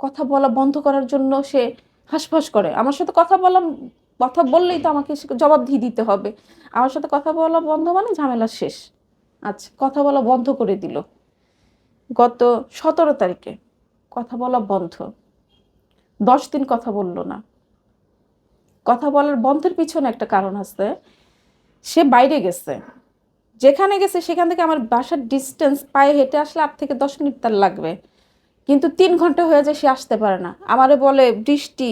কথা বলা বন্ধ করার জন্য সে হাঁসফাঁস করে। আমার সাথে কথা বললেই তো আমাকে জবাবদিহি দিতে হবে। আমার সাথে কথা বলা বন্ধ মানে ঝামেলা শেষ। আচ্ছা, কথা বলা বন্ধ করে দিল গত 17 তারিখে। কথা বলা বন্ধ। 10 দিন কথা বলল না। কথা বলার বন্ধের পিছনে একটা কারণ আছে। সে বাইরে গেছে, যেখানে গেছে সেখান থেকে আমার বাসার ডিস্টেন্স পায়ে হেঁটে আসলে 8 থেকে 10 মিনিট তার লাগবে, কিন্তু 3 ঘন্টা হয়ে যায় সে আসতে পারে না। আমারে বলে বৃষ্টি,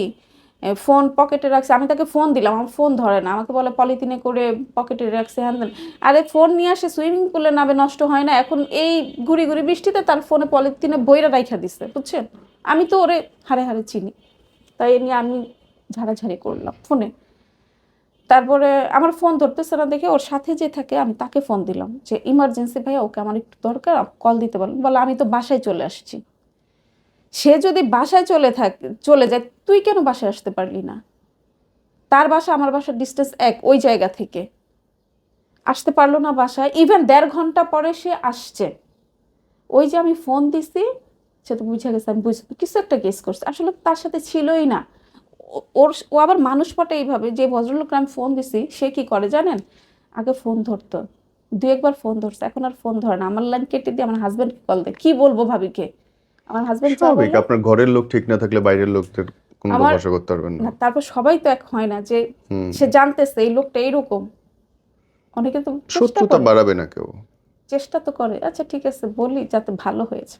ফোন পকেটে রাখছে। আমি তাকে ফোন দিলাম, আমার ফোন ধরে না। আমাকে বলে পলিথিনে করে পকেটে রাখছে, হ্যান ত্যান। আরে ফোন নিয়ে আসে সুইমিং পুলে নামে, নষ্ট হয় না? এখন এই ঘুরি ঘুরি বৃষ্টিতে তার ফোনে পলিথিনে বইরা রাইখা দিছে, বুঝছেন? আমি তো ওরে হাড়ে হাড়ে চিনি, তাই এ নিয়ে আমি ঝাড়াঝাড়ি করলাম ফোনে। তারপরে আমার ফোন ধরতেছে না দেখে ওর সাথে যে থাকে আমি তাকে ফোন দিলাম যে ইমার্জেন্সি ভাইয়া, ওকে আমার একটু দরকার, কল দিতে বলেন। বলে আমি তো বাসায় চলে আসছি। সে যদি বাসায় চলে যায়, তুই কেন বাসায় আসতে পারলি না? তার বাসা আমার বাসার ডিস্টেন্স এক, ওই জায়গা থেকে আসতে পারলো না বাসায়। ইভেন 1.5 ঘন্টা পরে সে আসছে। ওই যে আমি ফোন দিছি, সে তো বুঝে গেছে আমি কিছু একটা গেস করছে, আসলে তার সাথে ছিলই না। ও আবার মানুষ পটে এইভাবে, যে ভদ্রলোককে আমি ফোন দিছি সে কি করে জানেন? আগে ফোন ধরতো, 2 একবার ফোন ধরছে, এখন আর ফোন ধরে না। আমার লাইন কেটে দিয়ে আমার হাজবেন্ডকে কল দেয়। কি বলবো ভাবিকে? আমার হাজবেন্ড যা স্বাভাবিক, বলে, আপনার ঘরের লোক ঠিক না থাকলে বাইরের লোকদের কোনো তো আমার ভরসা করতে পারবেন না। না, তারপর সবাই তো এক হয় না যে হুম। সে জানতেছে এই লোকটা এইরকম। অনেকে তো চেষ্টা শত্রুতা করে, বাড়াবে না কেউ। চেষ্টা তো করে। আচ্ছা ঠিক আছে, বলি যাতে ভালো হয়েছে।